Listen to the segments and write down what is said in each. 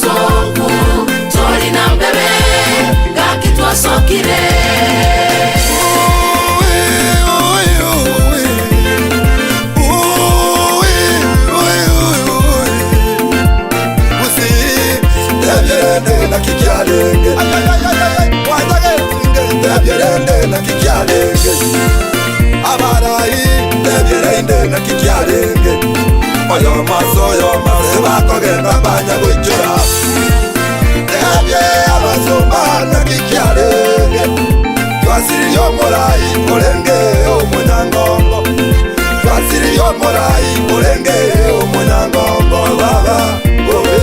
soku tori na mbebe gakitwa sokire na kikialenge abarai nebirende na kikialenge oyo maze bakogenda banya gujura ebye abazumba na kikialenge twasiri yo morai olenge omunyangongo twasiri yo morai olenge omunyangongo baba obe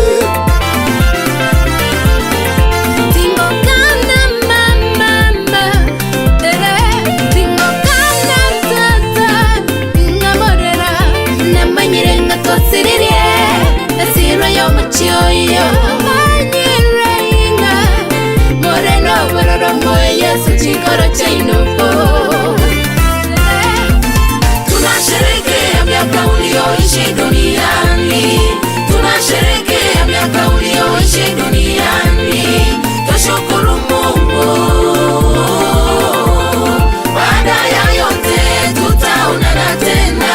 Yo manyirainga moreno bororo moya suchikoro chainopo tunasherehekea miaka ulioishi duniani tunasherehekea miaka ulioishi duniani tushukuru Mungu baada ya yote tutaonana tena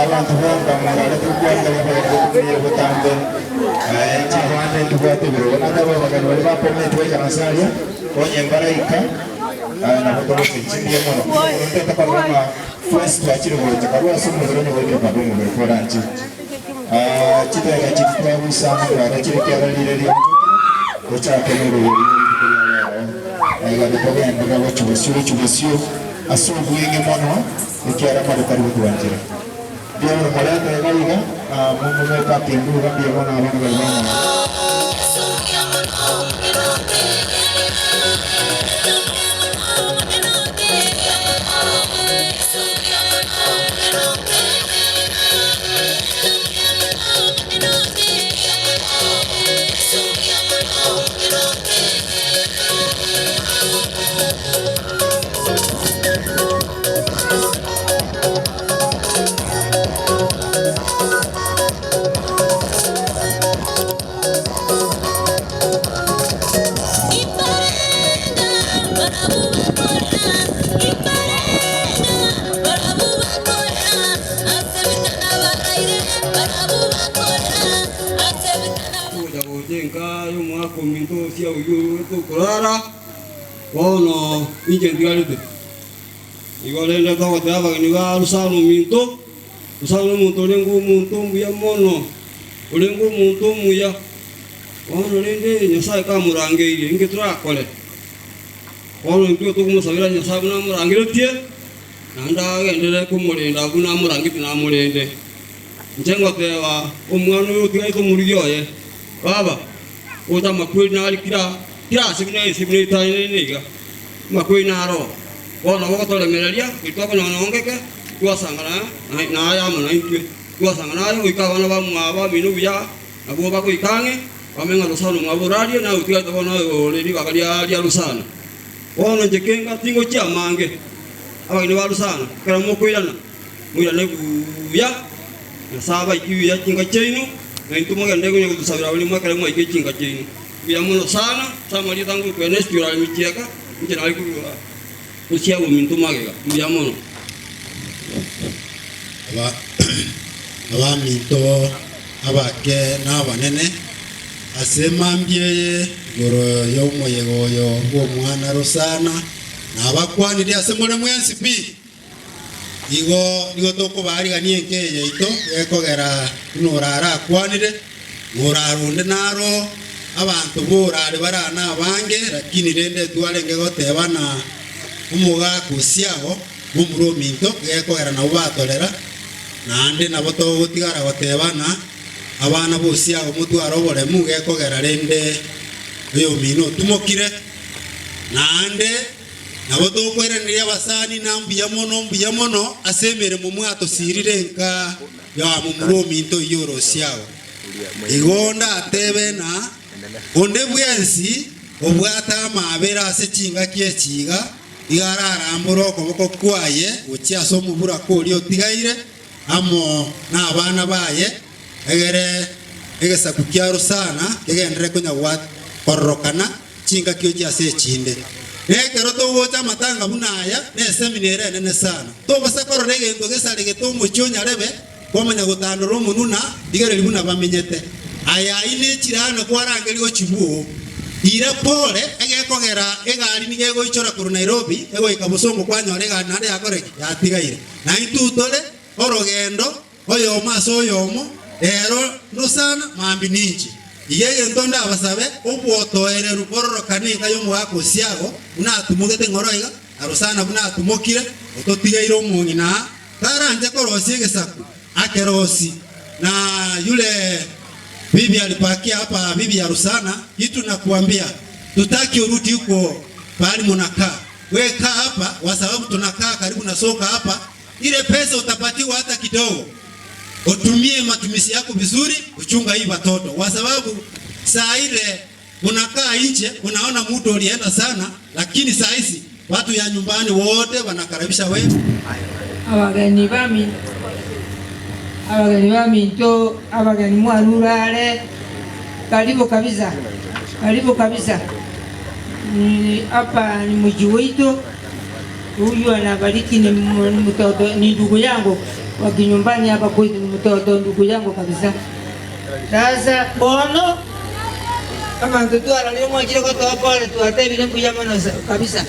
abantu bamagana tukwanga bakuye butambe chawande tukwate biro nataba bagana bali bapomete wekansalia konye mbaraika na botoro chindi mono nteta kwa first achiro bote karwa sumu zero bote babumu before anchi chito ya chitwa busana na chiri kya rali ocha kenero aiga de pogenda na chubesio asubu yenge mono ikiara mara karibu kuanjira dia mulata yaiga mumu ka pindu ka dia mono abana balwana Kono injen dialite. Igolenda kawa taba ni ga usano minto. Usano minto lengo minto muya mono. Lengo minto muya. Kono lende nyasai ka murange ile inge tra kole. Kono ndio to kumo sabira nyasai na murange tie. Nanda gendele kumole nda kuna murange tina mulende. Njengo tewa omwana yo tiga to muriyo ye. Baba. Ota makweli na alikira kira sibine tani niga makoi naro wana wakatole melalia kitwa na ngongeke kwa sangana na ya mana intwe kwa sangana yo ikawana ba mwa minu ya abo ba ko ikange wamenga rusano mwaburali na utiga to na ole di bakalia dia rusano wana jekenga tingo cha mange abageni ba Rusana kara mokwirana mwirane buya na saba ikiya kinga cheinu na intumo gande kunya kutusabira bali mwakara mwa ikiya kinga cheinu buya muno sana sama li tangu ku enes jura michiaka mchana ali ku usia wo mintuma ga buya muno abaminto abake n'abanene asemambye goro y'umuyegoyo w'umwana Rusana n'abakwanire asemore mwensi pi igo toko bari ganiye nkeye ito ekogera nurara akwanire murarunde naro abantu borare barana abange lakini rende twalenge gotebana umuga kusiago mumurominto ekogera na ubatolera nande nabo togotigara gotebana abana bose aho mutwaro bore muge kogera rende yo mino tumokire nande nabo tokweranira abasani nambuya mono asemere mu mwato sirire nka ya mumurominto yorosiago igonda atebena onde bwensi obwata mabera ase chinga kiechiga igararamburo koboko kwaye uchiaso mubura kori otigaire amo na abana baye egesa kukia Rusana kegendere kunya wat korokana chinga kyoji ase chinde nekero to gocha matanga bunaya ne seminere nene sana to basa kororege ndo gesale getongo chonya rebe komanya gutandoro mununa digere libuna bamenyete aya ine chirana kwarangeli go chibuo ira pole egekogera egari nigego ichora kuru Nairobi ego ikabusongo kwanyorega nande yakoreki yatigaire na itutole orogendo oyo maso oyomo ero Rusana mambi ninji iyeye ntonda abasabe obwotoere rukororo kanika yo mwako siago unatumugete ngoroiga Rusana bunatumokire ototigaire omungina taranje korosi gesaku akerosi na yule bibi alipakia hapa bibi ya Rusana kitu nakuambia tutaki urudi huko pale mnakaa weka hapa kwa sababu tunakaa karibu na soka hapa ile pesa utapatiwa hata kidogo utumie matumizi yako vizuri uchunga hii watoto kwa sababu saa ile unakaa nje unaona mtu alienda sana lakini saa hizi watu ya nyumbani wote wanakaribisha wewe abageni baminto abageni mwarurale karibu kabisa hapa ni mji wetu huyu anabariki ni mtoto ni ndugu yangu wa kinyumbani hapa kwetu ni mtoto ndugu yangu kabisa sasa bono kama mtoto analimwa kile kwa pale tuate vile kuyamana kabisa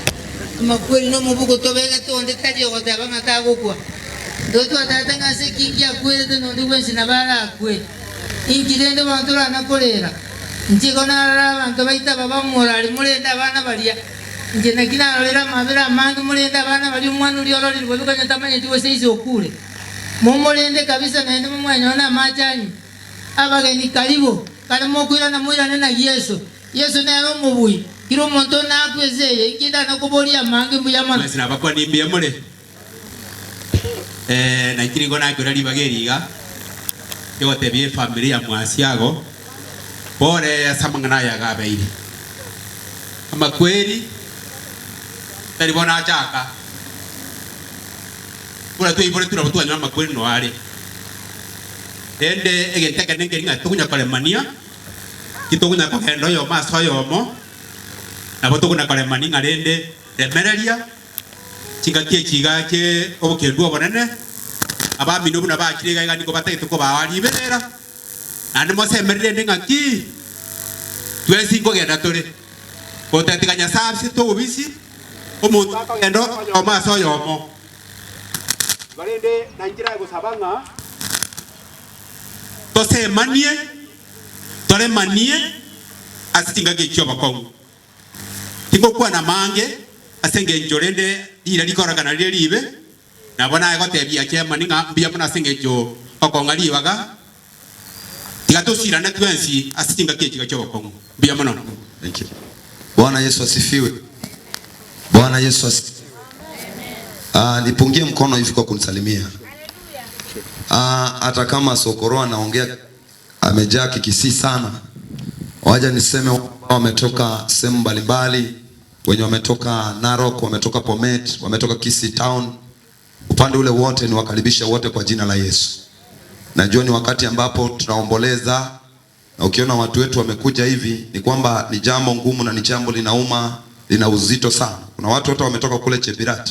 kama kweli no mubuko tobega tonde taje kwa tabanga tagukwa ndoto atatanga se kingia kweli ndo ndugu wensi na bara kweli ingirende bantu na kolera njiko na bantu baita baba morali mulenda bana balia njena kina alera mabera mandu mulenda bana bali umwana uli orori boduka nyatamanye tuwe seizi okule momolende kabisa nende mumwanyona machani abageni karibu kalimo kwira na mwira nena Yesu ne aro mubui kiro monto na kwezeye ikida na kubolia mangi mbuyamana sina bakwa nimbiye mule na ikiringo na kura libageriga yo tebie familia mwasiago bore samangana ya gabeiri ama kweli talibona chaka kula tu ibore tu na makweli no ale ende egenteka nenge nga tukunya kale mania kitukunya ko kendo yo maso yo mo na botukunya kale mani ngarende remereria chinga kiga ke obukendu obonene abami no buna bakirega igani ko batete ko bawali berera ande mo semerende ngaki twesi ko genda tore ko tatikanya sabsi to ubisi omuntu akagendo yo maso yo mo barende nangira gusabanga tose manie tole manie asitinga gecho bakongo tingo kwa na mange asenge njorende ira likora kana libe nabona egotebia chema ninga mbia muna asenge jo okonga libaga tigatosira na twensi asitinga gecho bakongo mbia muna. Thank you. Bwana Yesu asifiwe. Bwana Yesu asifiwe. Nipungie mkono hivi kwa kunisalimia. Hata kama Sokoro anaongea amejaa kikisi sana. Waja niseme wametoka sehemu mbalimbali wenye wametoka Narok, wametoka Bomet, wametoka Kisii Town, upande ule wote ni wakaribisha wote kwa jina la Yesu. Najua ni wakati ambapo tunaomboleza, na ukiona watu wetu wamekuja hivi ni kwamba ni jambo ngumu na ni jambo linauma, lina uzito sana. Kuna watu wote wametoka kule Chebirat.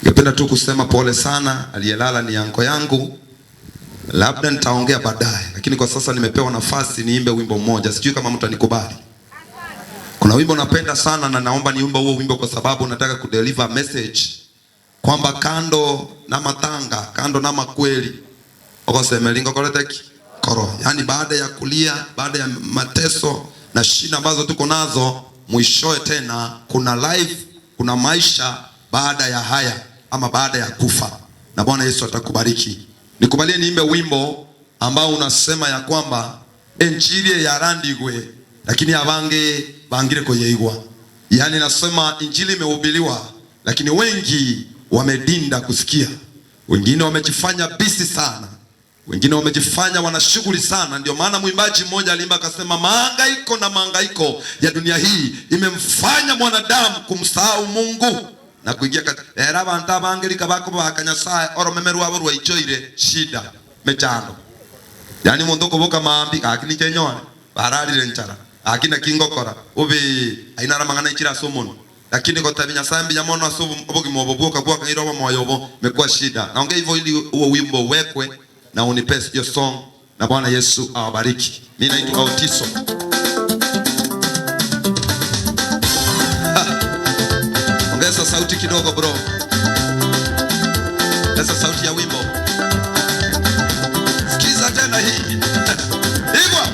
Ningependa tu kusema pole sana, aliyelala ni yanko yangu. Labda nitaongea baadaye, lakini kwa sasa nimepewa nafasi niimbe wimbo mmoja. Sijui kama mtanikubali. Kuna wimbo napenda sana na naomba niimbe huo wimbo kwa sababu nataka kudeliver message kwamba kando na matanga, kando na makweli, okosemelingo koleteki koro. Yani baada ya kulia, baada ya mateso na shida ambazo tuko nazo, mwishoe tena kuna life, kuna maisha baada ya haya ama baada ya kufa. Na Bwana Yesu atakubariki. Nikubalie niimbe wimbo ambao unasema ya kwamba injili ya randigwe lakini abange bangire koyeigwa. Yani nasema injili imehubiriwa lakini wengi wamedinda kusikia. Wengine wamejifanya busy sana. Wengine wamejifanya wana shughuli sana. Ndio maana mwimbaji mmoja alimba akasema mahangaiko na mahangaiko ya dunia hii imemfanya mwanadamu kumsahau Mungu na kuingia era banta bangelika bako bakanyasaye oromemeru abo rwaichoire shida mechano. Yani mundu kuboka maambi akini kenyone bararire nchara akina kingokora ubi ainara mangana ikira somono lakini kwa tabinya sambi ya mono asubu obogi mobobuka kwa kairoba moyobo mekuwa shida. Naongea hivyo ili huo wimbo wekwe na unipesi hiyo song, na Bwana Yesu awabariki. Mimi naitwa Autiso. Ongeza sauti kidogo bro. Ongeza sauti ya wimbo. Sikiza tena hii. Igwa.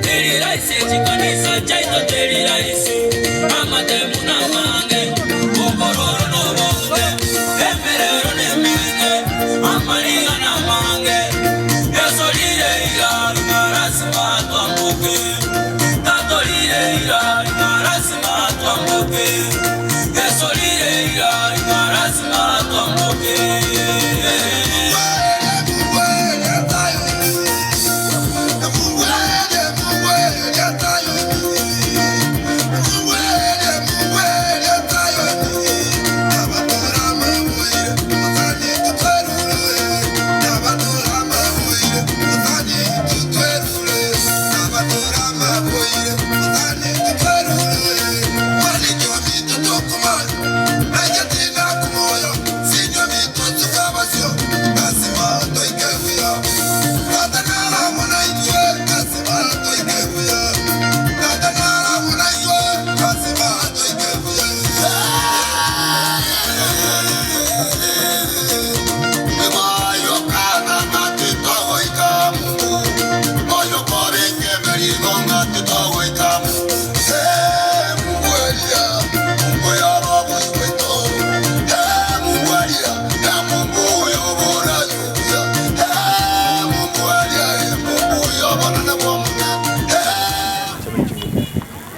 Teri raisi chikanisa chaito teri raisi ama temuna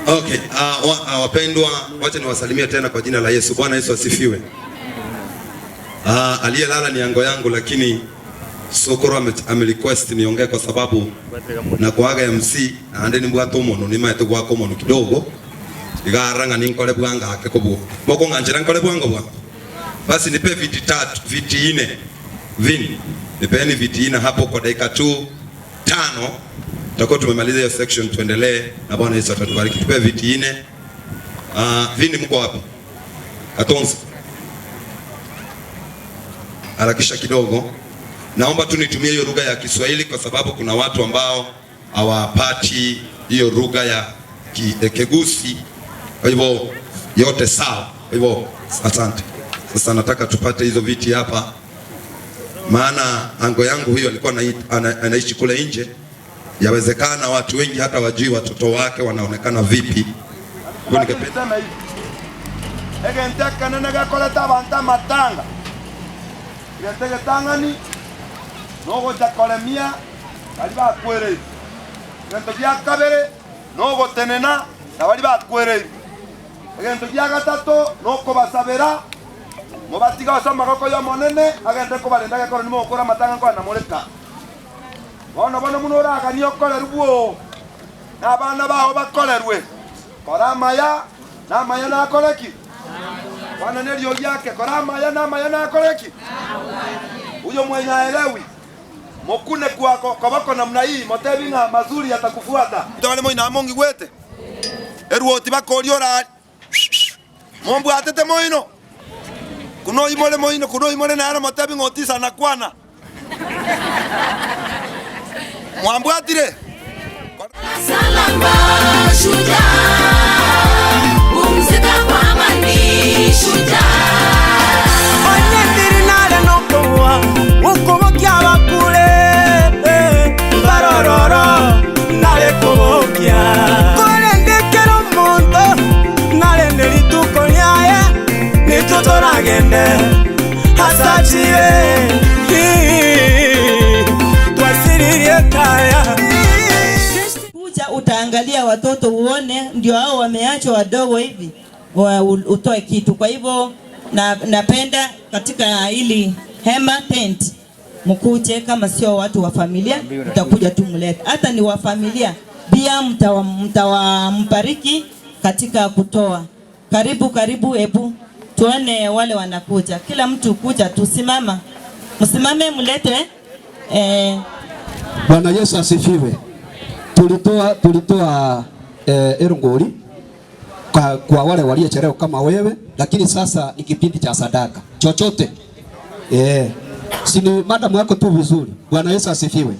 Okay, wapendwa, wacha niwasalimie tena kwa jina la Yesu. Bwana Yesu asifiwe. Aliyelala ni ango yangu, lakini Sokoro amerequest niongee kwa sababu na kuaga MC na andeni mbwato mono ni maete gwako mono kidogo. Igaranga ninkole bwanga akekobwo. Moko nganjira nkole bwanga bwa. Basi nipe viti 3, viti 4. Vini. Nipeni viti 4 hapo kwa dakika 5. Tutakuwa tumemaliza hiyo section, tuendelee na Bwana Yesu atatubariki. Tupe viti 4. Vini mko wapi? Katonzi. Harakisha kidogo. Naomba tu nitumie hiyo lugha ya Kiswahili kwa sababu kuna watu ambao hawapati hiyo lugha ya Kegusi. Kwa hivyo yote sawa. Kwa hivyo asante. Sasa nataka tupate hizo viti hapa. Maana ango yangu hiyo alikuwa anaishi kule nje. Yawezekana watu wengi hata wajui watoto wake wanaonekana vipi. Kwa ningependa hivi. Egenteka nene koleta banta matanga. Egenteka tangani. Nogo jakolemia bali bakwere. Egento bya kabere nogo tenena bali bakwere. Egento bya gatatu noko basabera. Mubatiga basoma koko yo monene agende ko balenda gakoro nimo okora matanga ko na moleka. Bona munora gani okole rubuo. Na bana baho bakolerwe. Kora maya na maya na koleki. Bwana nelio yake kora maya na maya na koleki. Huyo mwenye aelewi. Mokune kwako kabako namna hii motebinga mazuri yatakufuata. Tawale moina amongi gwete. Eruoti bakoriora. Mombu atete moino. Kuno imole moino kuno imole na ara motebinga otisa na kwana. Mwambu atire. Salamba shujaa. Pumzika kwa amani shujaa. Onyendiri nale nokowa. Ukobokia bakule. Barororo nale kobokia. Kolendekero mondo nale nelituko nyaye. Nituto nagende hasachire. Twasiririe kaya. Kuja utaangalia watoto uone ndio hao wameachwa wadogo hivi utoe kitu. Kwa hivyo napenda katika ili hema tent mkuje, kama sio watu wa familia mtakuja tu mlete, hata ni wa familia pia mtawambariki katika kutoa. Karibu, hebu tuone wale wanakuja. Kila mtu kuja, tusimama, msimame mlete. Bwana Yesu asifiwe. Tulitoa erungori kwa wale waliochelewa kama wewe, lakini sasa ni kipindi cha sadaka. Chochote sini madam yako tu vizuri. Bwana Yesu asifiwe.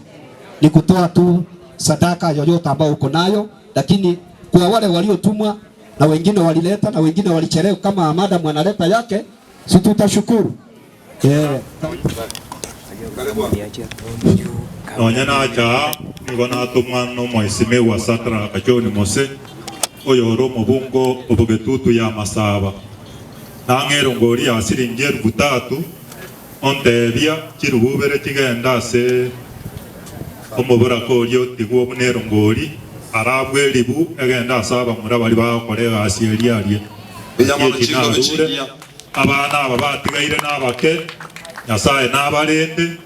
Ni kutoa tu sadaka yoyote ambayo uko nayo, lakini kwa wale waliotumwa na wengine walileta na wengine walichelewa kama madam analeta yake, si tutashukuru. Nonyana acha ngona tumano moisime wa satra kachoni mose oyoro mubungo obugetutu ya masaba nangero ngori asiringier butatu ontebia kirububere kigenda se omubura kolyo tigwo bunero ngori arabwe libu egenda saba murabali bakorega asieria abana aba batigaire nabake Nyasaye nabalende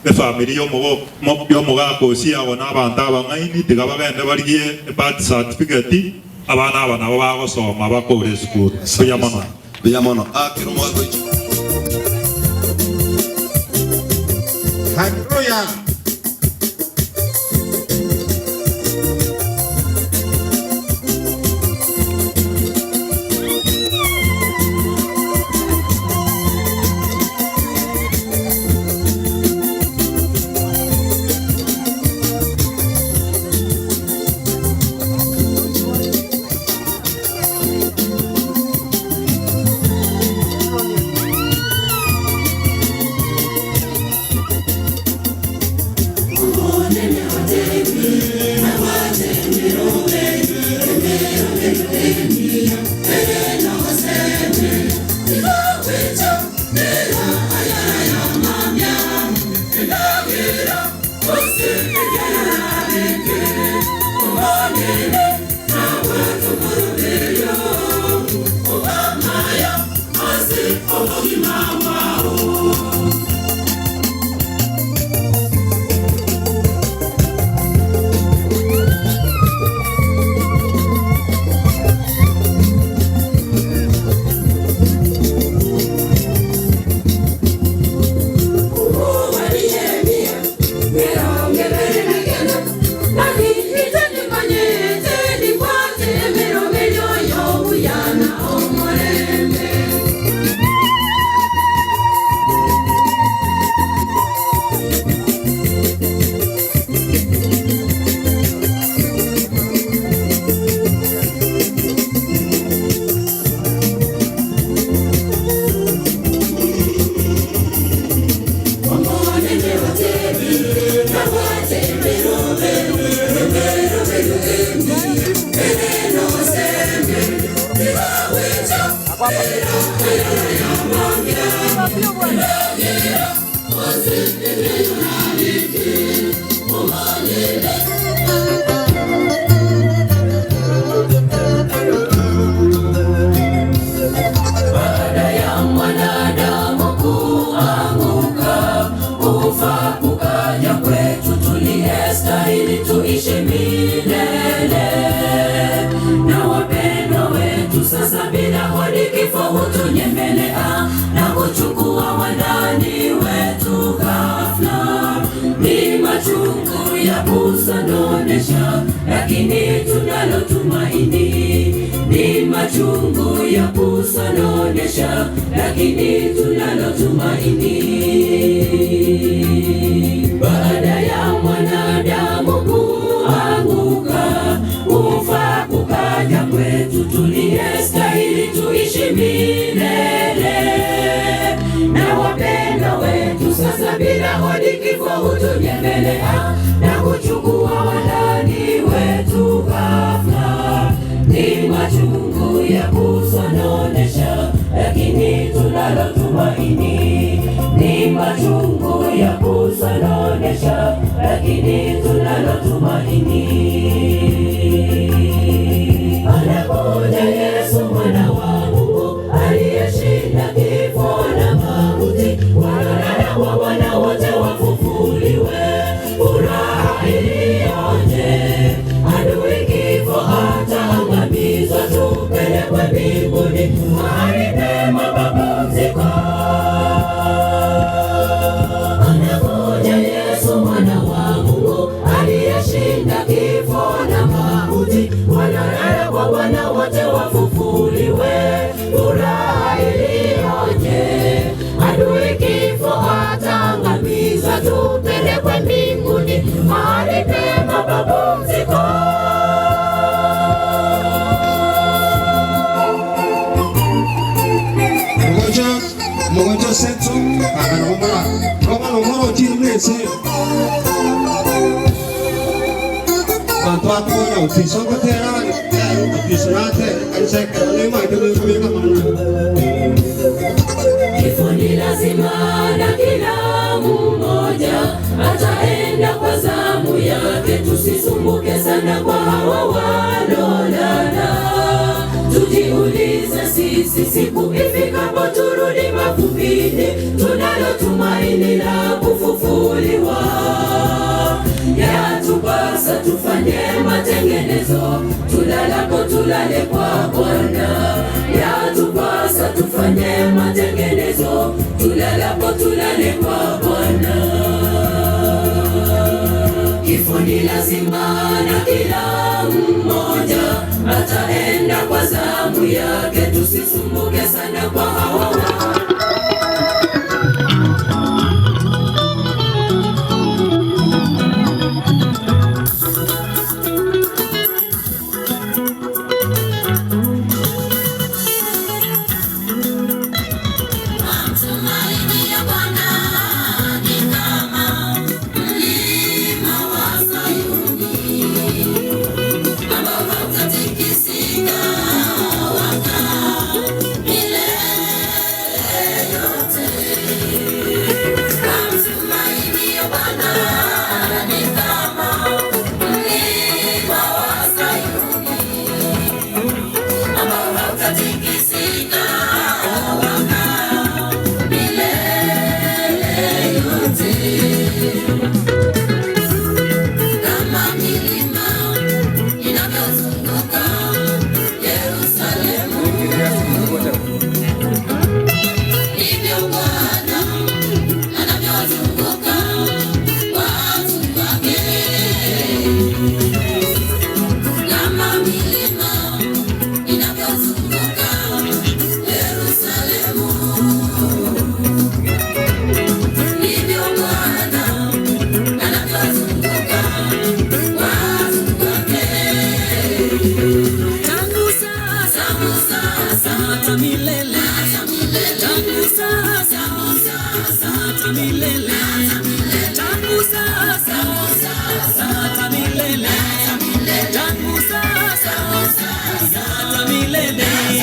efamily y'omugako siyago n'abantu abangaini tigabagende baliye birth certificate abana aba nabo bagosoma bakore school biyamono Haleluya. Baada ya mwanadamu kuanguka, kufa kukaja kwetu, tuliyestahili tuishi milele na wapendwa wetu. Sasa bila hodi kifo hutunyemelea na kuchukua wandani wetu ghafla. Ni machungu ya kusononesha, lakini tunalo tumaini. Ni machungu ya kusononesha, lakini tunalo tumaini. Baada ya mwanadamu kuanguka, kufa kukaja kwetu, tuliyestahili tuishi milele na wapendwa wetu. Sasa bila hodi kifo hutunyemelea na kuchukua wandani wetu ghafla. Ni machungu ya kusononesha, lakini tunalo tumaini. Ni machungu ya kusononesha, lakini tunalo tumaini. Anakuja Yesu mwana wa Mungu, aliyeshinda kifo na mauti. Wanadada wa wana wote wafufuliwe, furaha iliyoje! Adui kifo ataangamizwa, tupelekwe mbinguni, mahali pema pa pumziko. Anakuja Yesu mwana wa Mungu, aliyeshinda kifo na mauti. Wanadada wa wana wote wafufuliwe, furaha iliyoje! Adui kifo ataangamizwa, tupelekwe mbinguni, mahali pema pa pumziko. Mgonjwa setu anaomba ngoma tirmese tanto kwa ofisongo terani ofisnate aliseka lema ndio kama Kifo ni lazima na kila mmoja ataenda kwa zamu yake. Tusisumbuke sana kwa hawa walolala, tujiulize sisi siku ifikapo turudi mavumbini, tunalo tumaini la kufufuliwa. Yatupasa tufanye matengenezo, tulalapo tulale kwa Bwana. Yatupasa tufanye matengenezo, tulalapo tulale kwa Bwana. Kifo ni lazima na kila mmoja ataenda kwa zamu yake. Tusisumbuke sana kwa hawa milele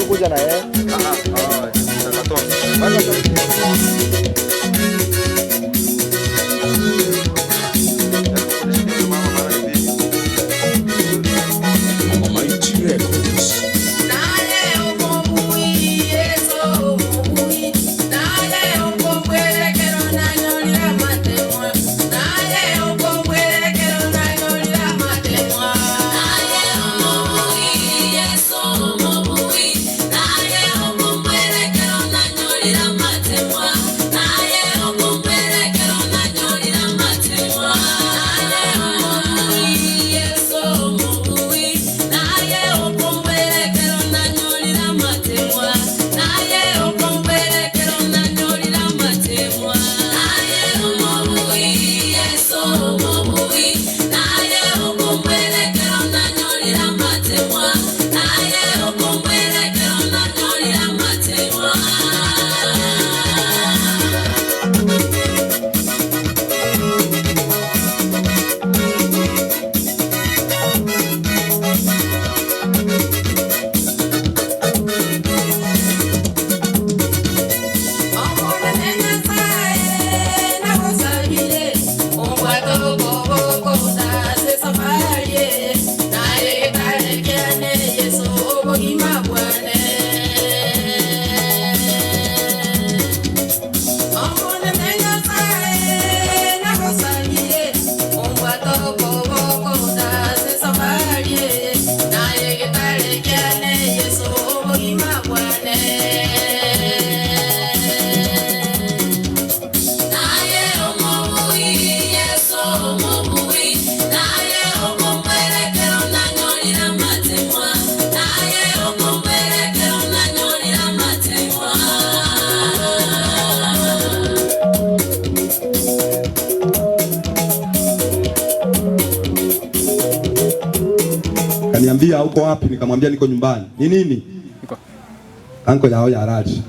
Kuja na yeye. Kaniambia uko wapi? Nikamwambia niko nyumbani. Ni nini? Anko yao ya Raji.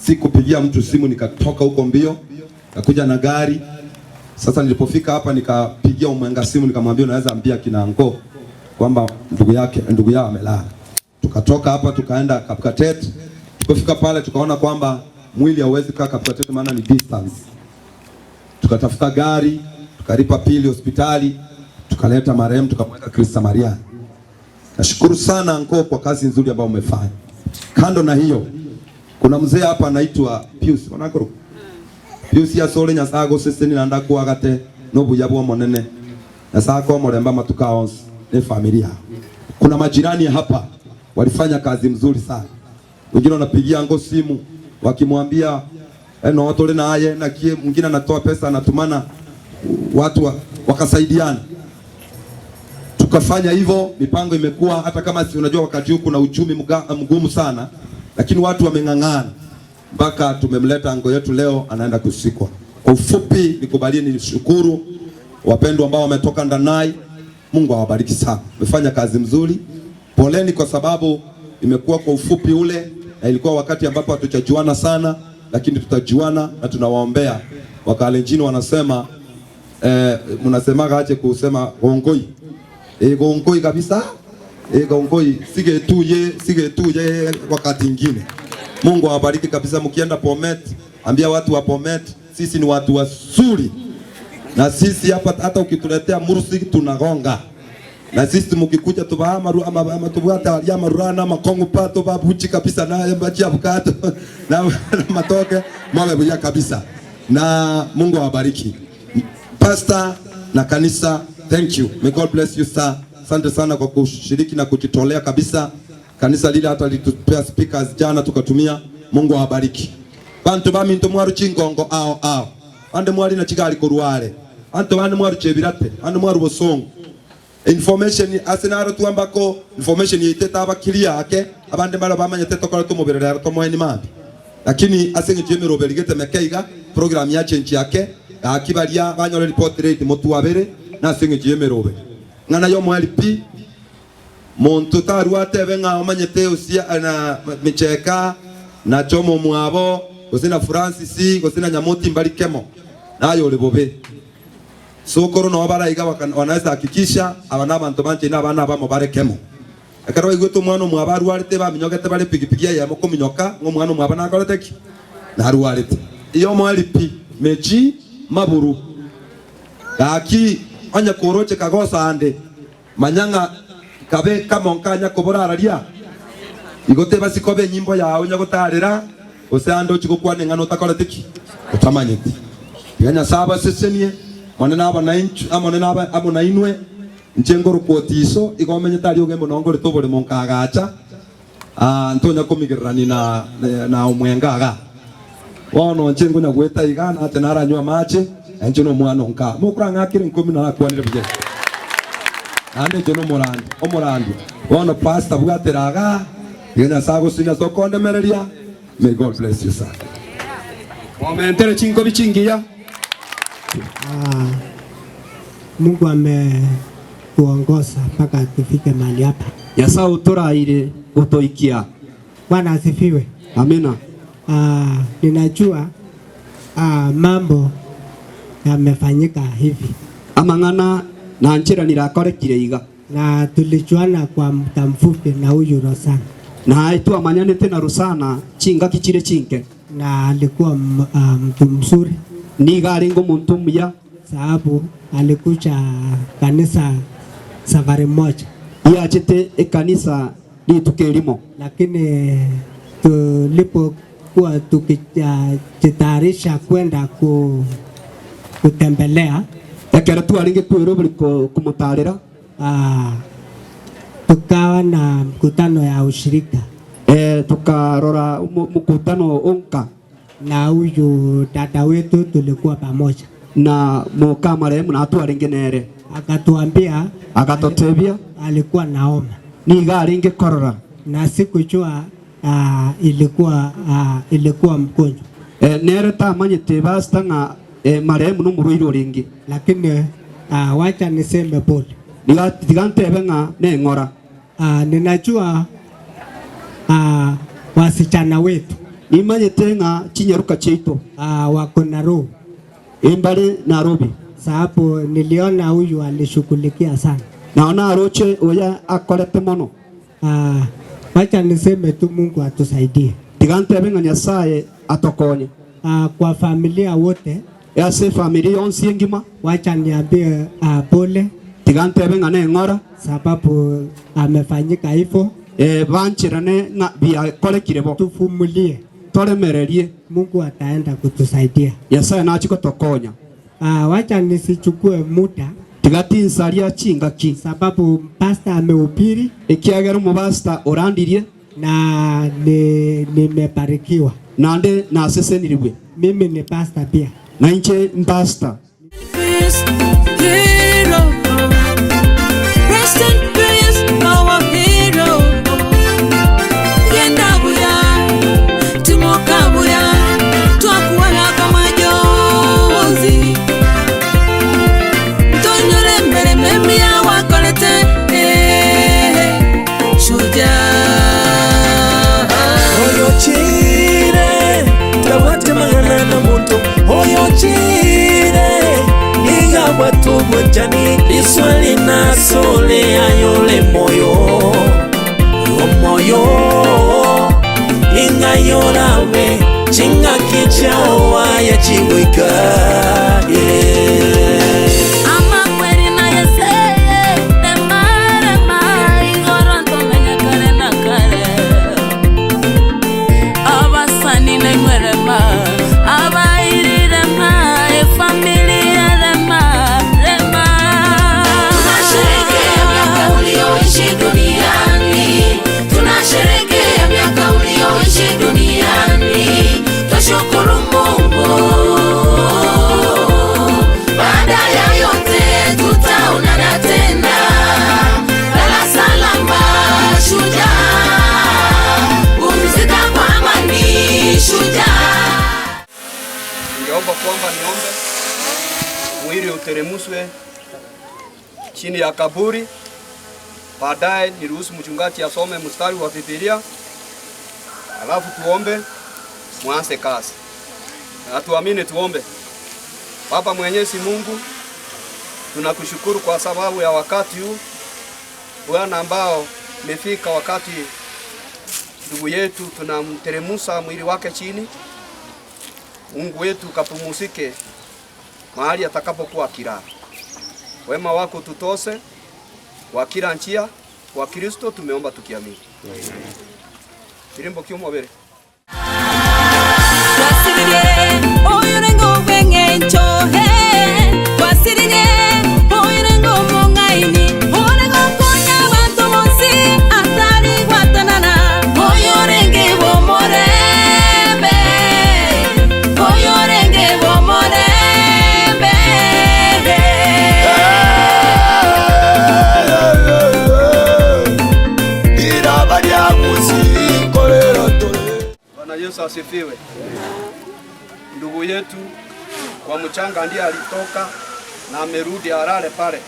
Sikupigia mtu simu, nikatoka huko mbio, nakuja na gari. Sasa nilipofika hapa nikapigia umwenga simu, nikamwambia unaweza ambia kina anko kwamba ndugu yao amelala. Tukatoka hapa tukaenda Kapkatet. Tukafika pale tukaona kwamba mwili hauwezi kaa Kapkatet maana ni distance. Tukatafuta gari, tukalipa pili hospitali, tukaleta marehemu tukamweka Krista Maria. Nashukuru sana anko kwa kazi nzuri ambayo umefanya. Kando na hiyo, kuna mzee hapa anaitwa Pius, wanakoro. Pius ya sole nyasago seseni nanda kuagate no bujabo monene. Nasako moremba matukaons ni familia. Kuna majirani hapa walifanya kazi mzuri sana. Wengine wanapigia anko simu wakimwambia no otole na aye na kie, mwingine anatoa pesa anatumana, watu wakasaidiana. Tukafanya hivyo, mipango imekuwa, hata kama si unajua wakati huu kuna uchumi mgumu sana, lakini watu wameng'ang'ana mpaka tumemleta ango yetu leo anaenda kusikwa. Kwa ufupi nikubalie nishukuru wapendwa ambao wametoka Ndanai. Mungu awabariki sana. Umefanya kazi mzuri. Poleni kwa sababu imekuwa kwa ufupi ule, na ilikuwa wakati ambapo hatujajuana sana, lakini tutajuana na tunawaombea. Wakalenjini wanasema mnasemaga aje kusema gongoi. Gongoi kabisa. Gongoi sige tuje wakati mwingine. Mungu awabariki kabisa. Mkienda Bomet, ambia watu wa Bomet sisi ni watu wazuri. Na sisi hapa hata ukituletea mursi tunagonga. Na sisi mukikuja tubahamaru ama tubwata ya marurana makongo pato babuchi kabisa na bachi abukato na matoke mama buja kabisa. Na Mungu awabariki. Pastor na kanisa, thank you. May God bless you sir. Asante sana kwa kushiriki na kujitolea kabisa. Kanisa lile hata litupea speakers jana tukatumia. Mungu awabariki. Bantu bami ntomwaru chingongo ao. Ande mwari na chigali kuruare. Anto bande mwaru chebirate, ande mwaru bosongo. Information asenaro tuambako information yiteta abakiria ake abande bala bamanya teto kwa tumuberera tomoeni mambi. Lakini asenge jemero beligete mekeiga program ya change yake akibalia banyore report rate motu wabere na asenge jemero be. Ngana yo mwalipi muntu taruate benga omanyete usia na micheka na chomo mwabo gosina Francis gosina Nyamoti mbalikemo nayo lebobe. Sokoro no baraiga wanaweza hakikisha abana abantu banje n'abana bamo barekemo. Akaro igweto mwana mwabaru arite baminyogete bare pigipigi ya moko minyoka ngo mwana mwabana akoreteki naru arite. Iyo mwalipi mechi maburu. Gaki anya koroche kagosa ande manyanga kabe kamonkanya koborararia. Igote basikobe nyimbo yawe nyagotarira osando chikokwane ngano takoreteki utamanyeti. Yanya saba sesenie Mwana aba na inchu amone aba abona inwe nchengo rukotiso ikomenye tari ogembo nongore tobole monkagacha ntonya komigirani na omwengaga wono nchengo nya gweta igana ate naranywa mache encho no mwana onka mukura ngakire 10 na kwanire bije ande jono omorandi wono pastor bwateraga yena sago sinya sokonde mereria. May God bless you sir. Momentere chinko bichingia. Mungu ametuongoza mpaka tufike mahali hapa. Yasa uturaire utoikia. Bwana asifiwe. Amina. Ninajua mambo yamefanyika hivi. Amangana na njira nirakorekire iga. Na tulijuana kwa muda mfupi na huyu Rosana. Na itu amanyanete na Rosana chinga kichire chinke. Na alikuwa mtu mzuri. Ni garingo muntu mya sababu alikuja kanisa safari moja. Iachete kanisa ni tukelimo. Lakini tulipokuwa tukijitayarisha kwenda kutembelea ekera tu alinge kwero buliko kumutarira tukawa na mkutano ya ushirika tukarora mkutano onka na huyu dada wetu tulikuwa pamoja na mukamare mna atu alingenere akatuambia akatotebia alikuwa naoma ni garinge korora na sikujua ilikuwa mgonjwa nere ta manyete bastanga maremu no muruiro ringi lakini wacha niseme pole digantebe nga nengora ninajua wasichana wetu imanyete nga chinyaruka cheito wako Nairobi imbali Nairobi sababu niliona huyu alishughulikia sana naona aroche oya akorete mono wacha niseme tu Mungu atusaidie digantebe nga Nyasaye atokonye kwa familia wote yase familia yonsi ngima wacha niambie pole digantebe nga nengora sababu amefanyika hivyo banchirane nga bia korekirebo tufumulie toremererie Mungu ataenda kutusaidia Nyasaye nachiko tokonya wacha nisichukue muda tigatinsaria chingaki sababu pastor amehubiri ikiagera mu pastor orandirie na nimebarikiwa nande na sesenirwe mimi ni pastor pia na inche pastor watu mojani liswali na sole ayole moyo ingayorawe chinga kichawa ya chimwika tuteremuswe chini ya kaburi. Baadaye niruhusu mchungaji asome mstari wa Biblia, alafu tuombe mwanze kazi. Na tuamini tuombe. Baba Mwenyezi Mungu, tunakushukuru kwa sababu ya wakati huu Bwana ambao umefika wakati ndugu yetu tunamteremusa mwili wake chini. Mungu wetu kapumzike mahali atakapokuwa kilala. Wema wako tutose kwa kila njia, kwa Kristo tumeomba tukiamini. Kirimbo kiumo bere. Yesu asifiwe. Ndugu yetu kwa mchanga ndiye alitoka na amerudi alale pale.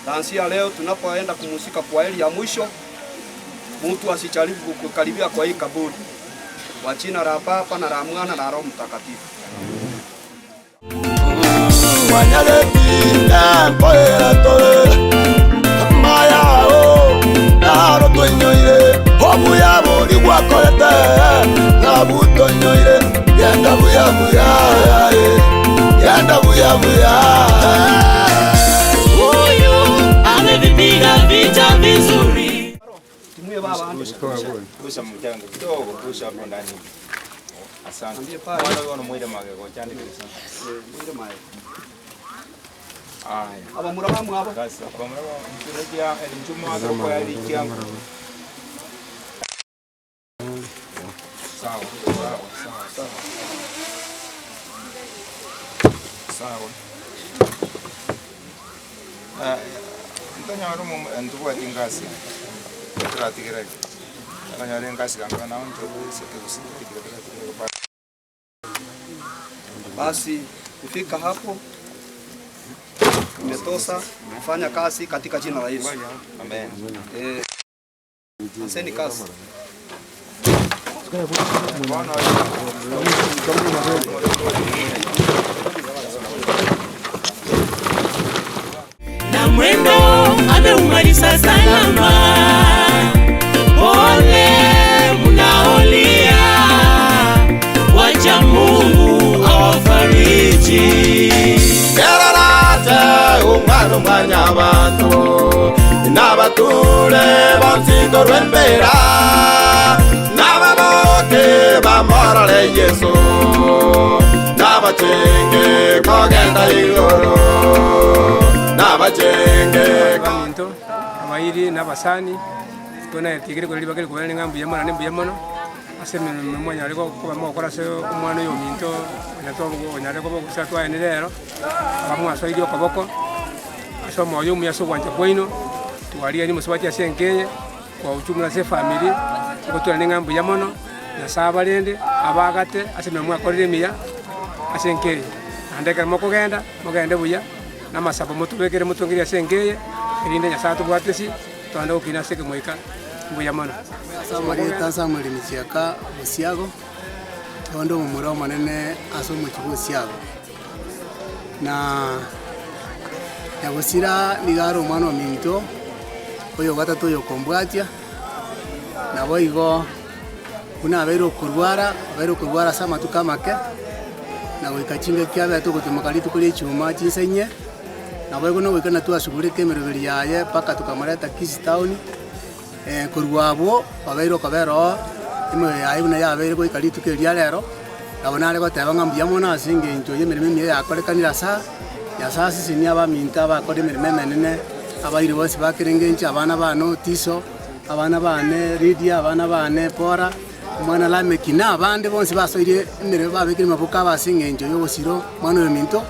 Tansia leo tunapoenda kumusika kwa heri ya mwisho, mtu asijaribu kukaribia kwa hii kaburi. Kwa jina la Baba na la Mwana na Roho Mtakatifu. Huyu amevipiga vita vizuri. Timuye baba. Kusha mchango kidogo, kusha hapo ndani. Asante. Wala wana mwile magego chande kabisa. Mwile magego. Aya. Aba murabamu aba. Basi kwa murabamu mturejea elimchuma hapo kwa hali yangu. Sawa. Ntanyaro mu ntuwa tingasi. Tratigere. Tanyaro ngasi kanga na onto sekekusitikira. Basi kufika hapo umetosa kufanya kazi katika jina la Yesu. Amen. Aseni kazi. Na mwendo ameumaliza salama. Pole mnaolia, wacha Mungu awafariji. Kerarate umwana umwanya abantu n'abature bansigo rwembera n'ababote bamorale Yesu n'abachenge kogenda igoro n'abachenge kaminto abayiri n'abasani tona tigire ko libagere ko ni ngambu yamana nembu yamono aseme mwanya ariko kuba mo kora se umwana yo minto na to go nyare ko ko sa twa ni lero bamu aso idio ko boko aso mo yo mu yaso kwanja kwino tuwalia ni musabati asenkeye kwa uchumi na se family ko to ni ngambu yamono na sabalende abagate aseme mwa korire miya asenkeye andeka mo ko genda buya na masabo mutubekere mutungiri asenkeye irinde nya satu bwatesi to anda ukina seke moika buya mono Samuel Michiaka Musiago tondo mumuro manene aso muchigo siago na yagusira ligaro mwana minto oyo gatatu yo kombwatia na boigo kuna bero kurwara sama tukamake na wikachinga kyabe tukutumakalitu kuri chuma chisenye na boigo no wikana tu asugurike meroberi yaye paka tukamareta Kisi Town kurwabo babero kabero imo ayibuna yabere ko ikalitu ke lyalero abonale ko tabanga mbiyamona asinge into yemereme miye yakorekanira sa yasasi sinya abaminta bakore mereme menene abayiri bose bakirengenje abana bano tiso abana bane Lydia abana bane Pora mwana Lamekina abande bonse basoire mere babekire mabuka basinge into yosiro mwana yeminto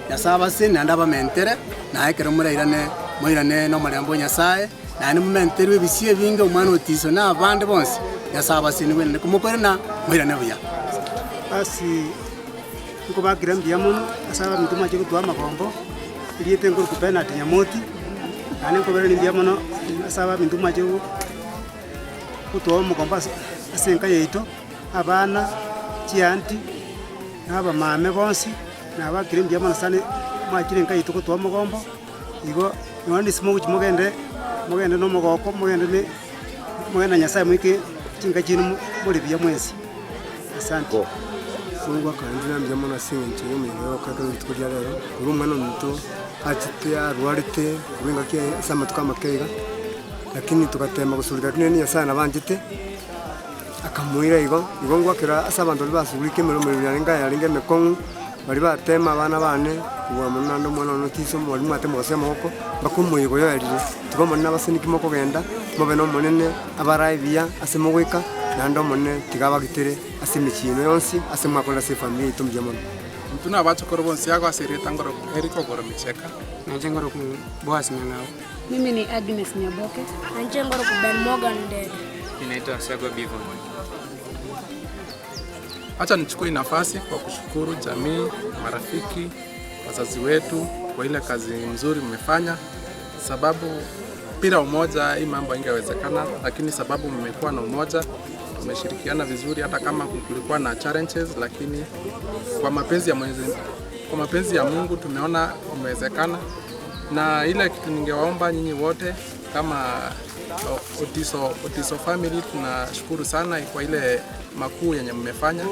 yasaba se nanda bamentere na ekero moirane no marambo nyasaye nani mumenterwe bisie binge umwana otiso na abande bonse yasaba sini wene kumukorena moirane buya basi nko bagira mbia muno asaba mituma cyo gutwa magombo liete ngor kupena tinyamoti ane ko bere ndiamo no saba bintu macho kuto mo kompas asenka yeito abana chianti naba mame bonsi naba kire ndiamo na sane makire nka yeito kuto mo gombo igo nwandi simo mugende no mogoko mugende ni nyasaye mwike chinga chinu muri bya mwezi asante Sungwa kandi ndiamo na sinje yo mwe okaka nitujya rero uri umwana muto achite arwarite kubenga ke sama tukamakeiga lakini tukatema gusulira nini sana banjite akamuira igo ngwakira asabantu basulike muri yarenga yaringe mekon bari batema abana bane uwa munando mwana no tiso muri mwatema gosema hoko bakumuyigo yarire tugomba n'abasiniki moko genda mobeno munene abarayibia asemogwika nando munene tigabagitere asemikino yonsi asemwakola se family tumjemon Tuna bacho korobonsi yako asirita ngoro eriko goro micheka. Naje ngoro ku Boaz Nyang'ao. Mimi ni Agnes Nyaboke. Naje ngoro ku Ben Morgan Ndede. Ninaitwa Sego Bivon. Acha nichukue nafasi kwa kushukuru jamii, marafiki, wazazi wetu kwa ile kazi nzuri mmefanya, sababu bila umoja hii mambo ingewezekana, lakini sababu mmekuwa na umoja tumeshirikiana vizuri hata kama kulikuwa na challenges, lakini kwa mapenzi ya Mungu tumeona imewezekana. Na ile kitu ningewaomba nyinyi wote kama Otiso family, tunashukuru sana kwa ile makuu yenye mmefanya.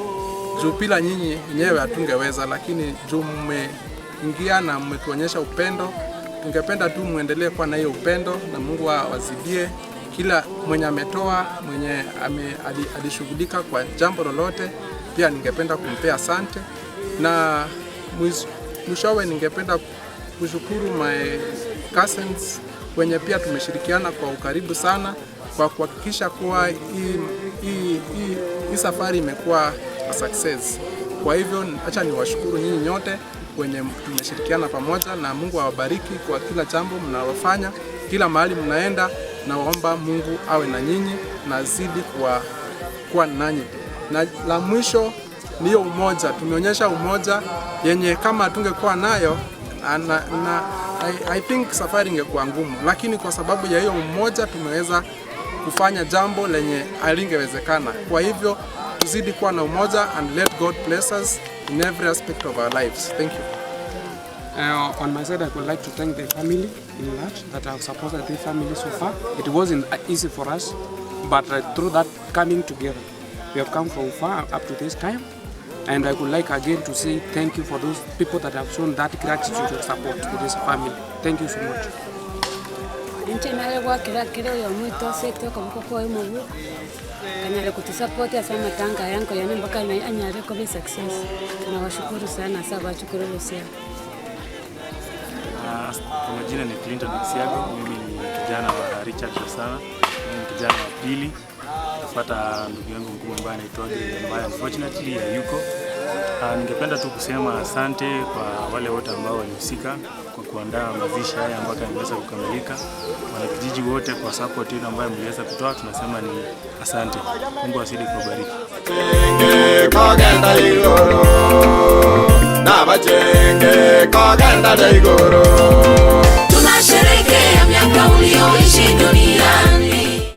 Juu bila nyinyi wenyewe hatungeweza, lakini juu mmeingia na mmetuonyesha upendo, tungependa tu muendelee kwa na hiyo upendo na Mungu awazidie. Kila mwenye ametoa, mwenye alishughulika kwa jambo lolote, pia ningependa kumpea asante. Na mwishowe ningependa kushukuru my cousins wenye pia tumeshirikiana kwa ukaribu sana kwa kuhakikisha kuwa hii safari imekuwa a success. Kwa hivyo acha niwashukuru nyinyi nyote wenye tumeshirikiana pamoja, na Mungu awabariki kwa kila jambo mnalofanya, kila mahali mnaenda. Na waomba Mungu awe na nyinyi na azidi kuwa nanyi. Na la mwisho ni umoja. Tumeonyesha umoja yenye kama tungekuwa nayo I think safari ingekuwa ngumu, lakini kwa sababu ya hiyo umoja tumeweza kufanya jambo lenye halingewezekana. Kwa hivyo tuzidi kuwa na umoja and let God bless us in every aspect of our lives. Thank you. On my side, I would like to thank the family in large that have supported the family so far. It wasn't easy for us, but through that coming together, we have come from far up to this time. And I would like again to say thank you for those people that have shown that gratitude and support to this family. Thank you so much. Nchimale kwa kila yo mwito sekto kwa mkoko yo mwu. Kanyale kutusupport asama tanga yangu yani mpaka anyale ko be success. Tunawashukuru sana sababu achukuru Lucia. Kwa majina ni Clinton Siago, mimi ni kijana wa Richard Sana, mimi ni kijana wa pili. Nafuata ndugu yangu mkubwa ambaye anaitwa ambaye unfortunately hayuko. Ningependa tu kusema asante kwa wale wote ambao walihusika kwa kuandaa mazishi haya mpaka yameweza kukamilika. Wanakijiji wote kwa support ile ambayo mliweza kutoa, tunasema ni asante. Mungu azidi kubariki. Kagenda igoro